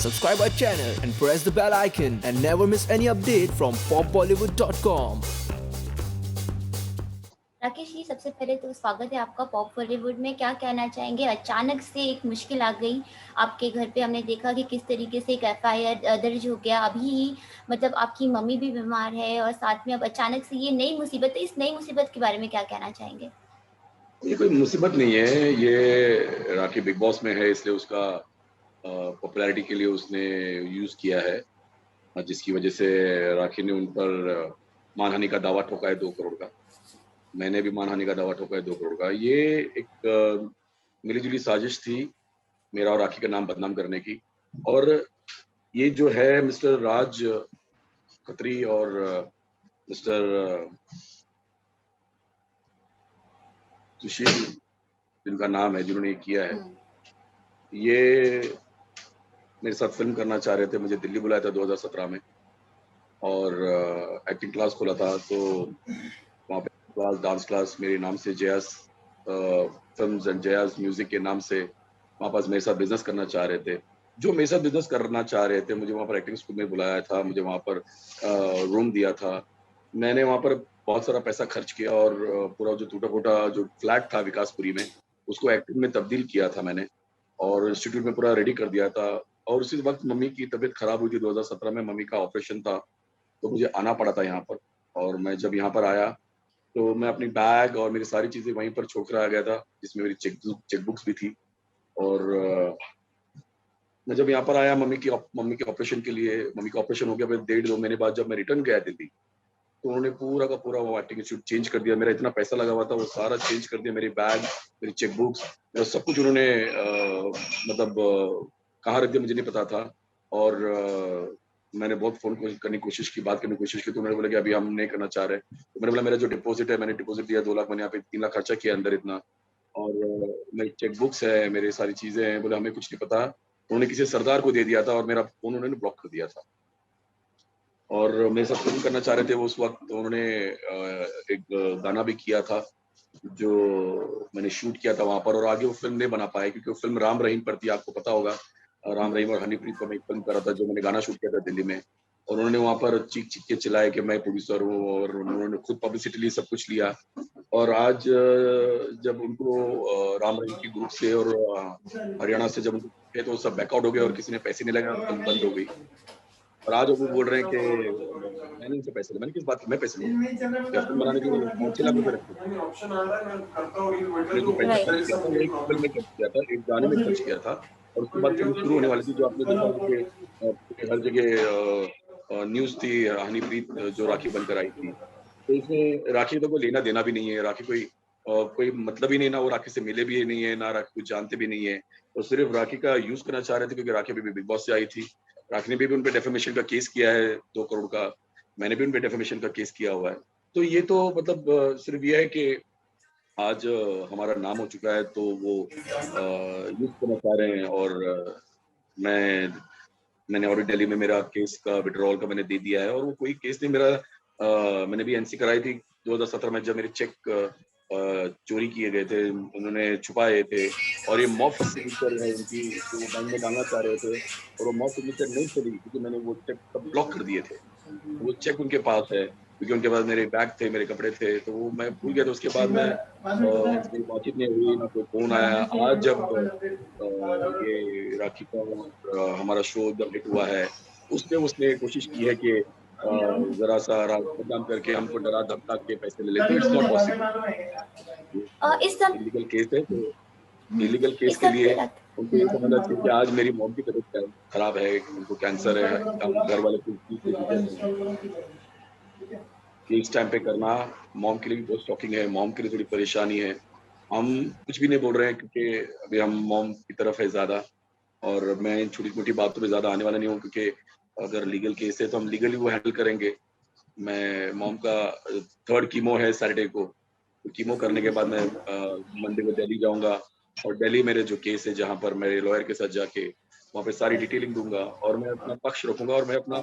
subscribe our channel and press the bell icon and never miss any update from popbollywood.com. Rakesh ji, सबसे पहले तो स्वागत है आपका पॉप बॉलीवुड में। क्या कहना चाहेंगे, अचानक से एक मुश्किल आ गई आपके घर पे, हमने देखा कि किस तरीके से एक एफआईआर दर्ज हो गया अभी ही, मतलब आपकी मम्मी भी बीमार है और साथ में अब अचानक से ये नई मुसीबत है। इस नई मुसीबत के बारे में क्या कहना चाहेंगे? ये कोई मुसीबत नहीं है, ये राखी बिग बॉस में है इसलिए उसका पॉपुलैरिटी के लिए उसने यूज किया है, जिसकी वजह से राखी ने उन पर मानहानि का दावा ठोका है 2 करोड़ का। मैंने भी मानहानि का दावा ठोका है 2 करोड़ का। ये एक मिली-जुली साजिश थी मेरा और राखी का नाम बदनाम करने की। और ये जो है मिस्टर राज खत्री और मिस्टर सुशील जिनका नाम है, जिन्होंने ये किया है, ये मेरे साथ फिल्म करना चाह रहे थे। मुझे दिल्ली बुलाया था 2017 में और एक्टिंग क्लास खोला था, तो वहाँ पे क्लास, डांस क्लास मेरे नाम से जयास फिल्म्स एंड जयास म्यूजिक के नाम से वहाँ पास मेरे साथ बिजनेस करना चाह रहे थे। जो मेरे साथ बिजनेस करना चाह रहे थे, मुझे वहाँ पर एक्टिंग स्कूल में बुलाया था, मुझे वहाँ पर रूम दिया था। मैंने वहाँ पर बहुत सारा पैसा खर्च किया और पूरा जो टूटा-फूटा जो फ्लैट था विकासपुरी में, उसको एक्टिंग में तब्दील किया था मैंने और इंस्टीट्यूट में पूरा रेडी कर दिया था। और उसी वक़्त मम्मी की तबीयत खराब हुई थी 2017 में, मम्मी का ऑपरेशन था, तो मुझे आना पड़ा था यहाँ पर। और मैं जब यहाँ पर आया, तो मैं अपनी बैग और मेरी सारी चीज़ें वहीं पर छोड़ कर आ गया था, जिसमें मेरी चेकबुक्स भी थी। और मैं जब यहाँ पर आया मम्मी के ऑपरेशन के लिए, मम्मी का ऑपरेशन हो गया, फिर 1.5-2 महीने बाद जब मैं रिटर्न गया दिल्ली, तो उन्होंने पूरा का पूरा वो एक्टिंग इंस्टीट्यूट चेंज कर दिया। मेरा इतना पैसा लगा हुआ था, वो सारा चेंज कर दिया। मेरी बैग, मेरी चेकबुक्स, मेरा सब कुछ उन्होंने कहाँ रख दिया मुझे नहीं पता था। और मैंने बहुत फ़ोन करने की कोशिश की, बात करने की कोशिश की, तो उन्होंने बोला कि अभी हम नहीं करना चाह रहे। तो मैंने बोला मेरा जो डिपॉज़िट है, मैंने डिपॉज़िट दिया 2 लाख, मैंने यहाँ पे 3 लाख खर्चा किया अंदर इतना। और मेरी चेकबुक्स है, मेरी सारी चीज़ें हैं। बोले हमें कुछ नहीं पता। उन्होंने किसी सरदार को दे दिया था और मेरा फ़ोन उन्होंने ब्लॉक कर दिया था। और मेरे साथ फ़िल्म करना चाह रहे थे वो उस वक़्त, तो उन्होंने एक गाना भी किया था, जो मैंने शूट किया था वहाँ पर, और आगे वो फ़िल्म नहीं बना पाया क्योंकि वो फ़िल्म राम रहीम पर थी, आपको पता होगा। राम रहीम और हनीप्रीत पर मैं एक फ़िल्म कर रहा था, जो मैंने गाना शूट किया था दिल्ली में। और उन्होंने वहाँ पर चीख-चीख के चिल्लाए कि मैं प्रोड्यूसर हूँ, और उन्होंने खुद पब्लिसिटी ली, सब कुछ लिया। और आज जब उनको राम रहीम के ग्रुप से और हरियाणा से जब उनको थे, तो सब बैकआउट हो गए और किसी ने पैसे नहीं लगाए, फ़िल्म बंद हो गई। और आज वो बोल रहे हैं कि मैंने इनसे पैसे लिए। मैंने किस बात के, मैं पैसे लूँगा? क्या फ़िल्म बनाने के लिए मैंने 5-6 लाख रुपए रखे थे। मैंने जो पैसा खर्च राइट। किया था, वो एक फ़िल्म में खर्च किया था, एक गाने में खर्च किया था। और उसके बाद फ़िल्म शुरू होने वाली थी, जो आपने देखा होगा कि हर जगह न्यूज़ थी, हनीप्रीत जो राखी बनकर आई थी। तो इसमें राखी तो कोई लेना-देना भी नहीं है, राखी कोई मतलब ही नहीं, ना वो राखी से मिले भी नहीं है, ना राखी को जानते भी नहीं है। वो सिर्फ़ राखी का यूज़ करना चाह रहे थे क्योंकि राखी अभी बिग बॉस से आई थी। राखी ने भी उन पे डेफेमेशन का केस किया है 2 करोड़ का। मैंने भी उन पे डेफेमेशन का केस किया हुआ है। तो ये तो मतलब सिर्फ़ ये है कि आज हमारा नाम हो चुका है, तो वो यूज़ करना चाह रहे हैं। और मैं मैंने ऑलरेडी दिल्ली में मेरा केस का विथड्रॉल का मैंने दे दिया है, और वो कोई केस नहीं मेरा। मैंने भी एनसी कराई थी 2017 में, जब मेरे चेक चोरी किए गए थे, उन्होंने छुपाए थे। और ये मॉब सिग्नेचर है उनकी, जो वो बैंक में डालना चाह रहे थे, और वो मॉब सिग्नेचर नहीं चली क्योंकि मैंने वो चेक सब ब्लॉक कर दिए थे। वो चेक उनके पास है क्योंकि उनके पास मेरे बैग थे, मेरे कपड़े थे, तो वो मैं भूल गया था। उसके बाद उनसे मेरी बातचीत नहीं हुई, ना कोई फ़ोन आया। आज जब ये राखी का हमारा शो जब हिट हुआ है, उसमें उसने कोशिश की है कि ज़रा-सा राग बदनाम करके हमको डरा-धमका के पैसे ले ले, तो इट्स नॉट पॉसिबल। इस सम इल्लीगल केस है, तो इल्लीगल केस इस के सब लिए पे रख उनको ये समझना चाहिए कि आज मेरी मॉम की तबीयत खराब है, उनको कैंसर है, हम घर वाले कुछ चीज़ से गुज़र रहे हैं। कि इस टाइम पे करना मॉम के लिए भी बहुत शॉकिंग है, मॉम के लिए थोड़ी परेशानी है। हम कुछ भी नहीं बोल रहे हैं क्योंकि अभी हम मॉम की तरफ है ज़्यादा, और मैं इन छोटी-मोटी बातों पे ज़्यादा आने वाला नहीं हूँ क्योंकि अगर लीगल केस है तो हम लीगली वो हैंडल करेंगे। मैं मॉम का 3rd कीमो है सैटरडे को, तो कीमो करने के बाद मैं मंडे को दिल्ली जाऊँगा, और दिल्ली मेरे जो केस है जहाँ पर मेरे लॉयर के साथ जाके वहाँ पे सारी डिटेलिंग दूँगा, और मैं अपना पक्ष रखूँगा, और मैं अपना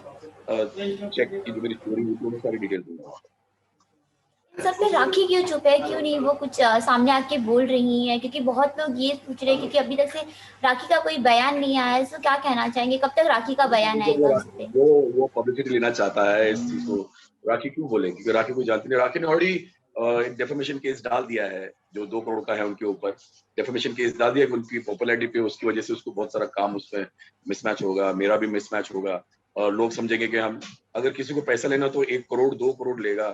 चेक की जो मेरी चोरी हुई थी, वो मैं सारी डिटेल दूँगा। सब पे राखी क्यों चुप है, क्यों नहीं वो कुछ सामने आके बोल रही हैं? क्योंकि बहुत लोग ये पूछ रहे हैं, क्योंकि अभी तक से राखी का कोई बयान नहीं आया है। तो क्या कहना चाहेंगे, कब तक राखी का बयान जब आएगा उस पे? वो पब्लिसिटी लेना चाहता है इस चीज को, राखी क्यों बोले? क्योंकि राखी को जानती नहीं। राखी ने ऑलरेडी एक डेफेमेशन केस डाल दिया है जो 2 करोड़ का है उनके ऊपर। डेफेमेशन केस डाल दिया कि उनकी पॉपुलैरिटी पे उसकी वजह से उसको बहुत सारा काम उसमें मिसमैच होगा, मेरा भी मिसमैच होगा। और लोग समझेंगे कि हम अगर किसी को पैसा लेना तो 1 करोड़ 2 करोड़ लेगा,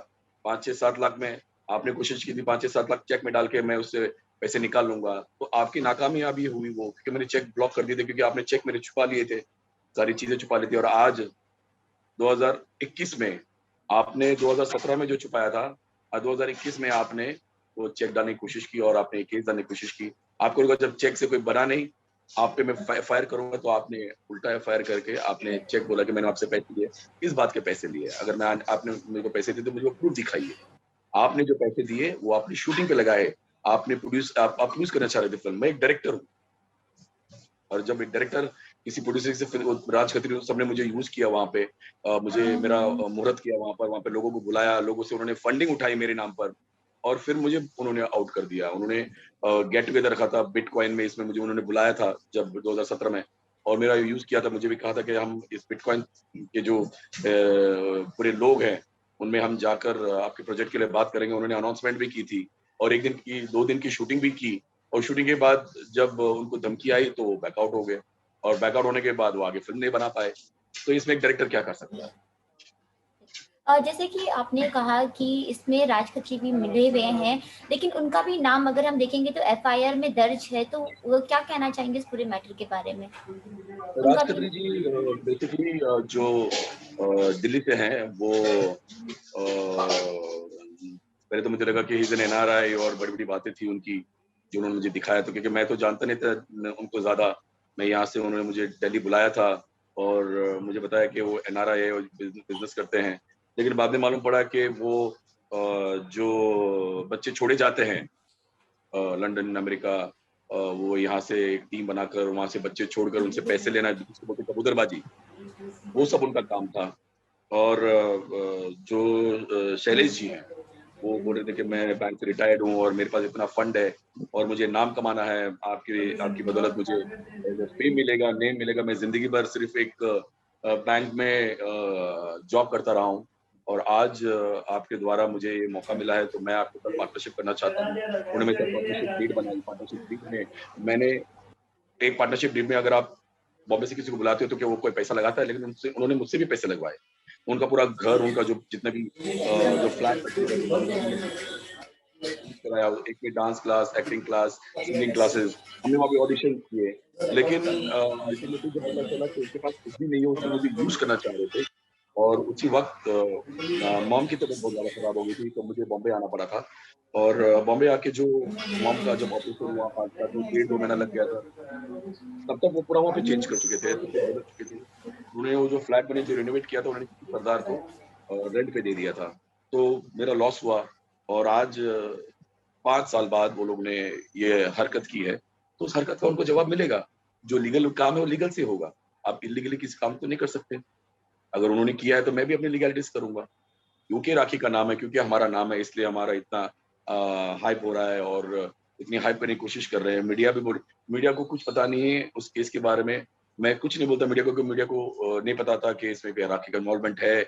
5-6-7 लाख में आपने कोशिश की थी 5-6-7 लाख चेक में डाल के मैं उससे पैसे निकाल लूंगा, तो आपकी नाकामयाबी हुई वो, क्योंकि मैंने चेक ब्लॉक कर दिए थे, क्योंकि आपने चेक मेरे छुपा लिए थे, सारी चीजें छुपा ली थी। और आज 2021 में आपने 2017 में जो छुपाया था, 2021 में आपने वो चेक डालने की कोशिश की और आपने केस डालने की कोशिश की। आपको लगा जब चेक से कोई बना नहीं, आप पे मैं फायर करूंगा, तो आपने उल्टा एफआईआर करके आपने चेक बोला कि मैंने आपसे पैसे लिए। किस बात के पैसे लिए? अगर मैं आपने मेरे को पैसे दिए तो मुझे प्रूफ दिखाइए। आपने जो पैसे दिए वो आपने शूटिंग पे लगाए, आपने आप प्रोड्यूस करना चाह रहे थे फिल्म। मैं एक डायरेक्टर हूँ, और जब एक डायरेक्टर किसी प्रोड्यूसर से फिर राज खत्री सबने मुझे यूज किया वहां पे, मुझे मेरा मुहूर्त किया वहां पर लोगों को बुलाया, लोगों से उन्होंने फंडिंग उठाई मेरे नाम पर, और फिर मुझे उन्होंने आउट कर दिया। उन्होंने गेट टुगेदर रखा था बिटकॉइन में, इसमें मुझे उन्होंने बुलाया था जब 2017 में, और मेरा यूज किया था। मुझे भी कहा था कि हम इस बिटकॉइन के जो पूरे लोग हैं उनमें हम जाकर आपके प्रोजेक्ट के लिए बात करेंगे। उन्होंने अनाउंसमेंट भी की थी, और 2 दिन की शूटिंग भी की, और शूटिंग के बाद जब उनको धमकी आई तो वो बैकआउट हो गए, और बैकआउट होने के बाद वो आगे फिल्म नहीं बना पाए। तो इसमें एक डायरेक्टर क्या कर सकता है? जैसे कि आपने कहा कि इसमें राज खत्री भी मिले हुए हैं, लेकिन उनका भी नाम अगर हम देखेंगे तो एफआईआर में दर्ज है, तो वो क्या कहना चाहेंगे इस पूरे मैटर के बारे में? राज उनका भी। खत्री जी बेसिकली जो दिल्ली से हैं वो, पहले तो मुझे लगा कि इज एन एनआरआई, और बड़ी बड़ी बातें थी उनकी जो उन्होंने मुझे दिखाया, तो क्योंकि मैं तो जानता नहीं था उनको ज्यादा। मैं यहाँ से, उन्होंने मुझे दिल्ली बुलाया था और मुझे बताया कि वो एनआरआई है और बिजनेस करते हैं। लेकिन बाद में मालूम पड़ा कि वो जो बच्चे छोड़े जाते हैं लंदन अमेरिका, वो यहाँ से एक टीम बनाकर वहां से बच्चे छोड़कर उनसे पैसे लेना, जिसको बोलते हैं कबूतरबाजी, वो सब उनका काम था। और जो शैलेश जी हैं वो बोल रहे थे कि मैं बैंक से रिटायर्ड हूँ और मेरे पास इतना फंड है और मुझे नाम कमाना है, आपकी आपकी बदौलत मुझे फेम मिलेगा, नेम मिलेगा। मैं जिंदगी भर सिर्फ एक बैंक में जॉब करता रहा हूँ, और आज आपके द्वारा मुझे ये मौका मिला है, तो मैं आपके साथ पार्टनरशिप करना चाहता हूँ। उन्होंने मेरे साथ पार्टनरशिप डीड बनाई। पार्टनरशिप डीड में मैंने एक पार्टनरशिप डीड में, अगर आप बॉम्बे से किसी को बुलाते हो तो क्या वो कोई पैसा लगाता है? लेकिन उनसे, उन्होंने मुझसे भी पैसे लगवाए। उनका पूरा घर, उनका जो जितना भी जो फ्लैट वगैरह थे, उन्होंने अपने कराया। एक में dance class, acting class, singing classes, हमने वहाँ पे ऑडिशन किए। लेकिन अल्टीमेटली जब पता चला कि उनके पास कुछ भी नहीं है, वो सिर्फ मुझे यूज करना चाह रहे थे, और उसी वक्त मॉम की तबीयत बहुत ज्यादा खराब हो गई थी, तो मुझे बॉम्बे आना पड़ा था। और बॉम्बे आके जो मॉम का जब ऑपरेशन हुआ, हार्ट का, तो 1.5-2 महीना लग गया था। तब तक वो पूरा वहाँ पे चेंज कर चुके थे, सब कुछ बदल चुके थे। उन्होंने वो जो फ्लैट मैंने जो रेनोवेट किया था, उन्होंने किसी सरदार को रेंट पे दे दिया था। तो मेरा लॉस हुआ, और आज 5 साल बाद वो लोग ने ये हरकत की है, तो उस हरकत का उनको जवाब मिलेगा। जो लीगल काम है वो लीगल से होगा। आप इल्लीगली किसी काम तो नहीं कर सकते। अगर उन्होंने किया है तो मैं भी अपनी लीगैलिटीज़ करूँगा। क्योंकि राखी का नाम है, क्योंकि हमारा नाम है, इसलिए हमारा इतना हाइप हो रहा है, और इतनी हाइप करने की कोशिश कर रहे हैं। मीडिया को कुछ पता नहीं है उस केस के बारे में। मैं कुछ नहीं बोलता मीडिया को, क्योंकि मीडिया को नहीं पता था कि इसमें कोई राखी का इन्वॉल्वमेंट है।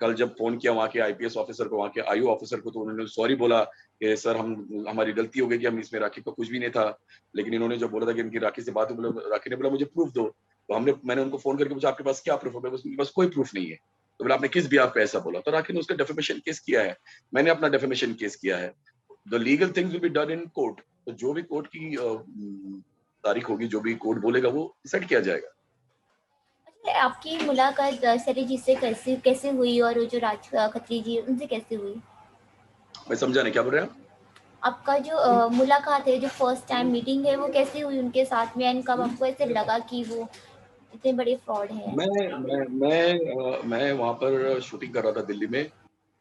कल जब फ़ोन किया वहाँ के आईपीएस ऑफिसर को, वहाँ के आईओ ऑफिसर को, तो उन्होंने सॉरी बोला कि सर हमारी गलती हो गई कि हम इसमें राखी का कुछ भी नहीं था। लेकिन इन्होंने जब बोला था कि इनकी राखी से बात हुई, बोला राखी ने बोला मुझे प्रूफ दो। तो मैंने उनको फ़ोन करके पूछा आपके पास क्या प्रूफ है? मेरे पास कोई प्रूफ नहीं है। तो बोला आपने किस बिहाफ़ पे ऐसा बोला? तो राखी ने उसका डिफेमेशन केस किया है। मैंने अपना डिफेमेशन केस किया है। The legal things will be done in court. तो जो भी कोर्ट की तारीख होगी, जो भी कोर्ट बोलेगा वो डिसाइड किया जाएगा। अच्छा, आपकी मुलाकात सरी जी से कैसे कैसे हुई, और वो जो राज खत्री जी उनसे कैसे हुई? मैं समझा नहीं, क्या बोल रहे हैं आप? आपका जो मुलाकात है, जो फर्स्ट टाइम मीटिंग है, वो कैसे हुई उनके साथ में, एंड कब आपको ऐसे लगा कि वो इतने बड़े फ्रॉड हैं? मैं वहाँ पर शूटिंग कर रहा था दिल्ली में।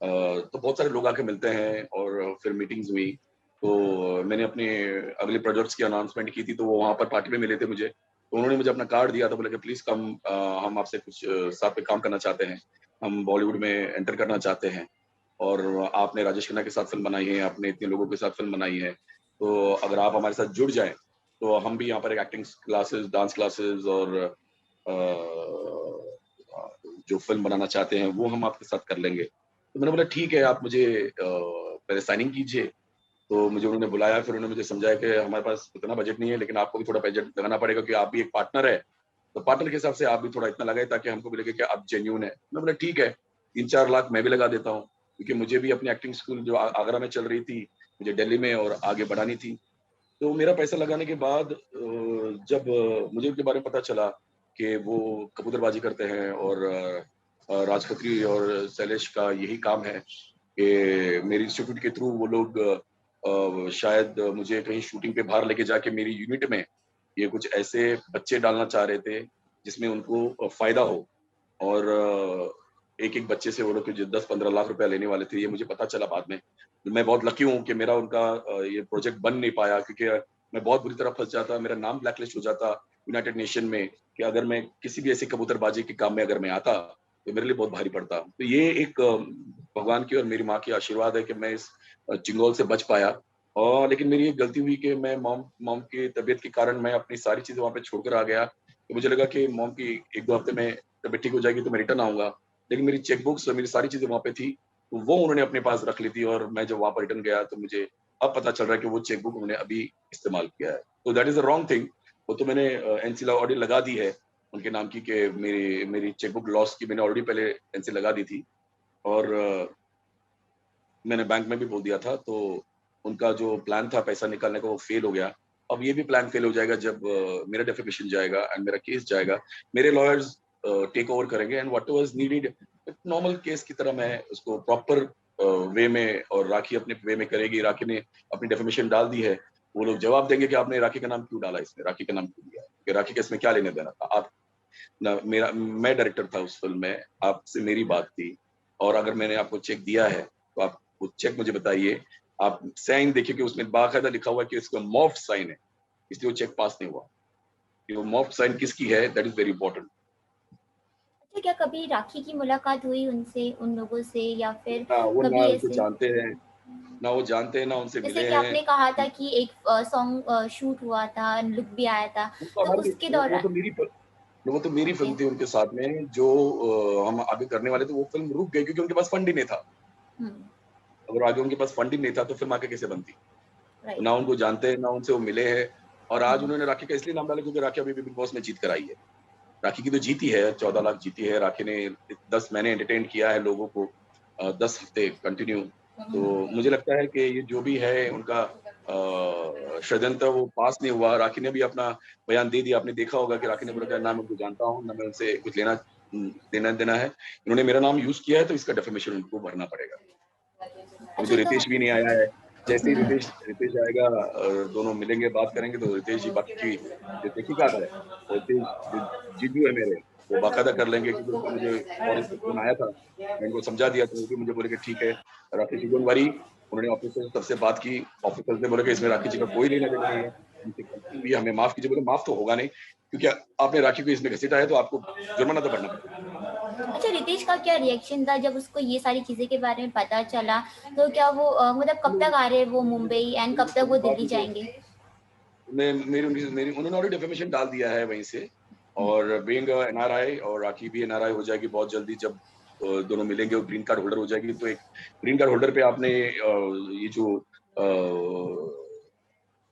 तो बहुत सारे लोग आके मिलते हैं, और फिर मीटिंग्स हुई। तो मैंने अपने अगले प्रोजेक्ट्स की अनाउंसमेंट की थी, तो वो वहाँ पर पार्टी में मिले थे मुझे। तो उन्होंने मुझे अपना कार्ड दिया था, बोले कि प्लीज़ कम, हम आपसे कुछ साथ में काम करना चाहते हैं। हम बॉलीवुड में एंटर करना चाहते हैं। और आपने राजेश खन्ना के साथ फिल्म बनाई है, आपने इतने लोगों के साथ फिल्म बनाई है, तो अगर आप हमारे साथ जुड़ जाएँ, तो हम भी यहाँ पर एक एक्टिंग क्लासेस, डांस क्लासेस और जो फ़िल्म बनाना चाहते हैं, वो हम आपके साथ कर लेंगे। तो मैंने बोला ठीक है, आप मुझे पहले साइनिंग कीजिए। तो मुझे उन्होंने बुलाया, फिर उन्होंने मुझे समझाया कि हमारे पास इतना बजट नहीं है, लेकिन आपको भी थोड़ा बजट लगाना पड़ेगा क्योंकि आप भी एक पार्टनर है। तो पार्टनर के हिसाब से आप भी थोड़ा इतना लगाएँ ताकि हमको भी लगे कि आप जेन्युइन है। मैं बोला ठीक है, 3-4 लाख मैं भी लगा देता हूँ, क्योंकि मुझे भी अपनी एक्टिंग स्कूल जो आगरा में चल रही थी, मुझे दिल्ली में और आगे बढ़ानी थी। तो मेरा पैसा लगाने के बाद जब मुझे उनके बारे में पता चला कि वो कबूतरबाजी करते हैं और राज खत्री और शैलेश का यही काम है कि मेरे इंस्टीट्यूट के थ्रू वो लोग शायद मुझे कहीं शूटिंग पे बाहर लेके जाके मेरी यूनिट में ये कुछ ऐसे बच्चे डालना चाह रहे थे जिसमें उनको फ़ायदा हो और एक-एक बच्चे से वो लोग जो 10-15 लाख रुपया लेने वाले थे, ये मुझे पता चला बाद में। मैं बहुत लकी हूँ कि मेरा उनका ये प्रोजेक्ट बन नहीं पाया क्योंकि मैं बहुत बुरी तरह फँस जाता, मेरा नाम ब्लैकलिस्ट हो जाता यूनाइटेड नेशन में कि अगर मैं किसी भी ऐसे कबूतरबाजी के काम में अगर मैं आता, तो मेरे लिए बहुत भारी पड़ता। तो ये एक भगवान की और मेरी माँ की आशीर्वाद है कि मैं इस चिंगोल से बच पाया और लेकिन मेरी एक गलती हुई कि मैं मॉम मॉम की तबीयत के कारण मैं अपनी सारी चीज़ें वहाँ पे छोड़कर आ गया। तो मुझे लगा कि मॉम की 1-2 हफ्ते में तबीयत ठीक हो जाएगी तो मैं रिटर्न आऊँगा। लेकिन मेरी चेक बुक्स और मेरी सारी चीज़ें वहाँ पे थी, तो वो उन्होंने अपने पास रख ली थी और मैं जब वहाँ पर रिटर्न गया तो मुझे अब पता चल रहा है कि वो चेक बुक उन्होंने अभी इस्तेमाल किया है। तो that is a wrong thing. वो तो मैंने एनसी ऑलरेडी लगा दी है उनके नाम की कि मेरी मेरी चेक बुक लॉस की मैंने ऑलरेडी पहले एनसी लगा दी थी और मैंने बैंक में भी बोल दिया था, तो उनका जो प्लान था पैसा निकालने का वो फेल हो गया। अब ये भी प्लान फेल हो जाएगा जब मेरा डेफिकेशन जाएगा एंड मेरा केस जाएगा। मेरे लॉयर्स टेक ओवर करेंगे एंड व्हाटएवर इज़ नीडेड एक नॉर्मल केस की तरह मैं उसको प्रॉपर वे में और राखी अपने वे में करेगी। राखी ने अपनी डेफिमेशन डाल दी है। वो लोग जवाब देंगे कि आपने राखी का नाम क्यों डाला इसमें? राखी का नाम क्यों दिया? कि राखी का इसमें क्या लेना-देना था? आप ना मेरा मैं डायरेक्टर था उस फ़िल्म में, आपसे मेरी बात थी और अगर मैंने आपको चेक दिया है, तो आप वो चेक मुझे बताइए। आप साइन देखिए कि उसमें बाकायदा लिखा हुआ है कि इसका मॉफ्ड साइन है, इसलिए वो चेक पास नहीं हुआ। कि वो मॉफ्ड साइन किसकी है दैट इज़ वेरी इम्पोर्टेंट। अच्छा, क्या कभी राखी की मुलाकात हुई उनसे, उन लोगों से, या फिर ना वो ना कभी उनको ऐसे? जानते हैं, ना वो जानते हैं, ना उनसे जैसे मिले कि हैं। आपने कहा था कि एक सॉन्ग शूट हुआ था, लुक भी आया था, वो तो तो हमारी उसके वो दौरान? तो मेरी फ़िल्म वो तो मेरी ओके। फ़िल्म थी उनके साथ में जो हम आगे करने वाले थे, वो फ़िल्म रुक गई क्योंकि उनके पास फंड ही नहीं था। हुँ, अगर आगे उनके पास फंड ही नहीं था, तो फ़िल्म आगे कैसे बनती? तो ना राइट। उनको जानते हैं, ना उनसे वो मिले हैं और आज हुँ, उन्होंने राखी का इसलिए नाम डाला क्योंकि राखी अभी भी बिग बॉस में जीत कर आई है। राखी की तो जीती है, 14 लाख जीती है, राखी ने 10 महीने एंटरटेन किया है लोगों को 10 हफ्ते कंटिन्यू। तो मुझे लगता है कि ये जो भी है उनका षड्यंत्र वो पास नहीं हुआ। राखी ने भी अपना बयान दे दिया, आपने देखा होगा कि राखी ने बोला कि ना मैं उनको जानता हूँ, ना मैं उनसे कुछ लेना-देना है। इन्होंने मेरा नाम यूज़ किया है तो इसका डेफेमेशन उनको भरना पड़ेगा। अभी तो अच्छा तो रितेश भी नहीं आया है। जैसे ही हुँ, रितेश रितेश आएगा दोनों मिलेंगे, बात करेंगे तो रितेश जी बाकी जो तहकीकात है, वो रितेश जो जीजू है मेरे, वो बाकायदा कर लेंगे क्योंकि उनका मुझे फॉरेन से फ़ोन आया था। मैं उनको समझा दिया तो वो भी मुझे बोले कि ठीक है, राकेश जी डोंट वरी। उन्होंने ऑफ़िसर्स सबसे बात की, ऑफ़िसर्स ने बोला कि इसमें राकेश जी का कोई लेना-देना नहीं है। उनसे गलती हुई है, हमें माफ़ कीजिए। बोले माफ़ तो होगा नहीं, क्योंकि आपने राखी को इसमें घसीटा है तो आपको जुर्माना तो भरना पड़ेगा। अच्छा, रितेश का क्या रिएक्शन था जब उसको ये सारी चीज़ें के बारे में पता चला? तो क्या वो मतलब कब तक आ रहे हैं वो मुंबई, एंड कब तक वो दिल्ली बाकी तो जाएँगे? मैं मेरी उन्होंने ऑलरेडी डेफिमेशन डाल दिया है वहीं से हुँ, और बीइंग एनआरआई और राखी भी एनआरआई हो जाएगी बहुत जल्दी जब दोनों मिलेंगे और ग्रीन कार्ड होल्डर हो जाएगी तो एक ग्रीन कार्ड होल्डर पे आपने ये जो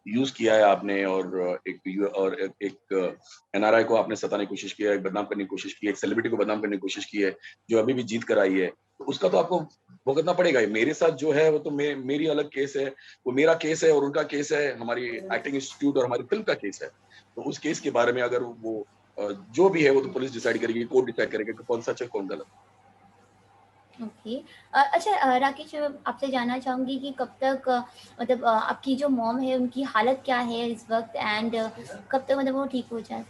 यूज़ किया है आपने और एक एनआरआई को आपने सताने की कोशिश किया है, बदनाम करने की कोशिश की है, एक सेलिब्रिटी को बदनाम करने की कोशिश की है, जो अभी भी जीत कर आई है। तो उसका तो आपको भुगतना पड़ेगा ही। मेरे साथ जो है वो तो मेरी अलग केस है, वो मेरा केस है और उनका केस है, हमारी एक्टिंग इंस्टीट्यूट और हमारी फ़िल्म का केस है। तो उस केस के बारे में अगर वो जो भी है वो तो पुलिस डिसाइड करेगी, कोर्ट डिसाइड करेगा कि कौन सच है, कौन गलत। ओके। अच्छा, राकेश, मैं आपसे जानना चाहूँगी कि कब तक मतलब आपकी जो मॉम है उनकी हालत क्या है इस वक़्त, एंड कब तक मतलब वो ठीक हो जाए?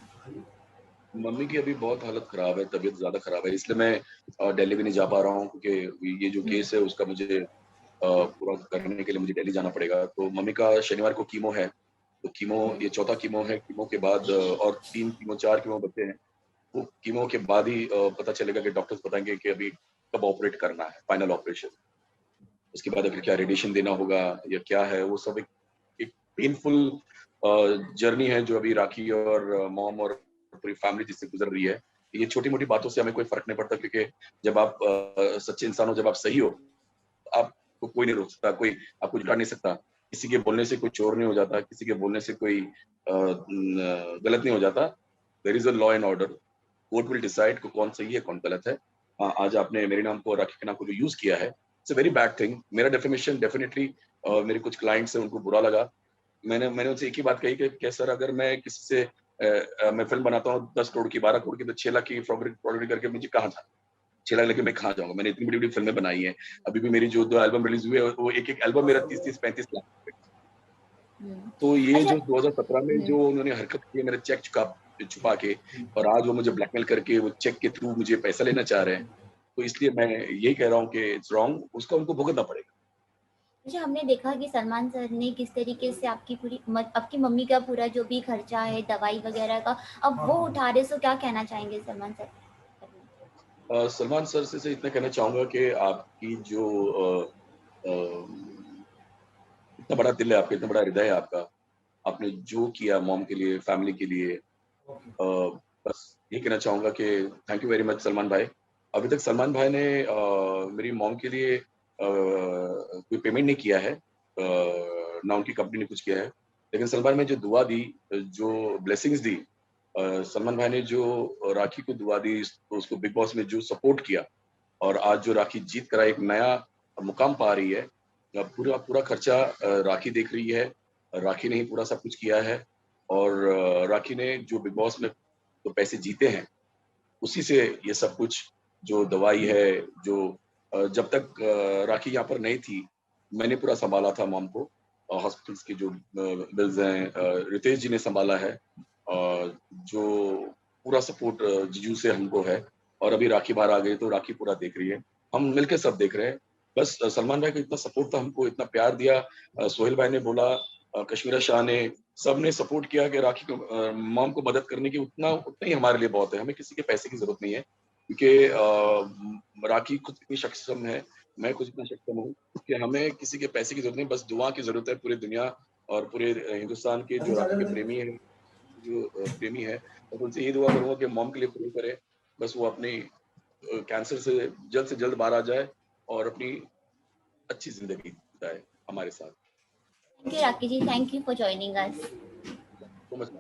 मम्मी की अभी बहुत हालत खराब है, तबीयत ज़्यादा खराब है, इसलिए मैं दिल्ली भी नहीं जा पा रहा हूँ क्योंकि ये जो हुँ, केस है उसका मुझे पूरा करने के लिए मुझे दिल्ली जाना पड़ेगा। तो मम्मी का शनिवार को कीमो है, तो कीमो हुँ। ये चौथा कीमो है, कीमो के बाद और 3 कीमो 4 कीमो बचे हैं। वो कीमो के बाद ही पता चलेगा कि डॉक्टर्स बताएँगे कि अभी कब ऑपरेट करना है, फाइनल ऑपरेशन। उसके बाद अगर क्या रेडिएशन देना होगा या क्या है, वो सब एक पेनफुल जर्नी है जो अभी राखी और मॉम और पूरी फैमिली जिससे गुजर रही है। ये छोटी-मोटी बातों से हमें कोई फ़र्क नहीं पड़ता, क्योंकि जब आप सच्चे इंसान हो, जब आप सही हो, आपको कोई नहीं रोक सकता, कोई आपको झुठा नहीं सकता। किसी के बोलने से कोई चोर नहीं हो जाता, किसी के बोलने से कोई गलत नहीं हो जाता। There is a law and order. Court will decide को कौन सही है, कौन गलत है। आज आपने मेरे नाम को, राखी के नाम को जो यूज़ किया है, it's a very bad thing. मेरा डेफिमेशन डेफिनिटली मेरे कुछ क्लाइंट्स हैं, उनको बुरा लगा। मैंने उनसे एक ही बात कही कि सर, अगर मैं किसी से मैं फ़िल्म बनाता हूँ 10 करोड़ की, 12 करोड़ की, तो 6 लाख की प्रॉपर्टी करके मुझे कहाँ जाना? 6 लाख लेके मैं कहाँ जाऊँगा? मैंने इतनी बड़ी-बड़ी फ़िल्में बनाई हैं। अभी भी मेरी जो 2 एल्बम रिलीज़ हुए हैं, वो एक-एक एल्बम मेरा 30-30, 35 लाख का। हुँ। तो ये अच्छा। जो 2017 में हुँ, जो उन्होंने हरकत की है, मेरा चेक छुपा के, और आज वो मुझे ब्लैकमेल करके वो चेक के थ्रू मुझे पैसा लेना चाह रहे हैं। तो इसलिए मैं यही कह रहा हूँ कि इट्स रॉन्ग, उसका उनको भुगतना पड़ेगा। अच्छा, हमने देखा कि सलमान सर ने किस तरीके से आपकी पूरी आपकी मम्मी का पूरा जो भी खर्चा है, दवाई वगैरह का, अब वो उठा रहे, सो क्या कहना चाहेंगे सलमान सर? सलमान सर से इतना कहना चाहूँगा कि आपकी जो अ, इतना बड़ा दिल है आपका, इतना बड़ा हृदय है आपका, आपने जो किया मॉम के लिए, फैमिली के लिए, अ, बस यही कहना चाहूँगा कि thank you very much Salman भाई। अभी तक सलमान भाई ने मेरी मॉम के लिए कोई पेमेंट नहीं किया है, ना उनकी कंपनी ने कुछ किया है। लेकिन सलमान ने जो दुआ दी, जो ब्लेसिंग्स दी, सलमान भाई ने जो राखी को दुआ दी, उसको बिग बॉस में जो सपोर्ट किया, और आज जो राखी जीत कर एक नया मुकाम पा रही है, पूरा पूरा खर्चा राखी देख रही है। राखी ने ही पूरा सब कुछ किया है, और राखी ने जो बिग बॉस में जो पैसे जीते हैं, उसी से ये सब कुछ, जो दवाई है, जो जब तक राखी यहाँ पर नहीं थी, मैंने पूरा सँभाला था मॉम को। हॉस्पिटल्स के जो बिल्स हैं, रितेश जी ने सँभाला है। जो पूरा सपोर्ट जीजू से हमको है, और अभी राखी बाहर आ गई तो राखी पूरा देख रही है। हम मिलके सब देख रहे हैं। बस सलमान भाई को इतना सपोर्ट था, हमको इतना प्यार दिया। सोहेल भाई ने बोला, कश्मीरा शाह ने, सबने सपोर्ट किया कि राखी को, मॉम को मदद करने की, उतना ही हमारे लिए बहुत है। हमें किसी के पैसे की ज़रूरत नहीं है, क्योंकि राखी खुद इतनी सक्षम है, मैं खुद इतना सक्षम हूँ कि हमें किसी के पैसे की ज़रूरत नहीं, बस दुआ की ज़रूरत है पूरी दुनिया और पूरे हिंदुस्तान के जो राखी के प्रेमी हैं, जो प्रेमी हैं, मैं उनसे यही दुआ करूँगा कि मॉम के लिए प्रे करें। बस वो अपनी कैंसर से जल्द बाहर आ जाए और अपनी अच्छी ज़िंदगी बिताए हमारे साथ। Thank you Rakhi ji, thank you for joining us. So much.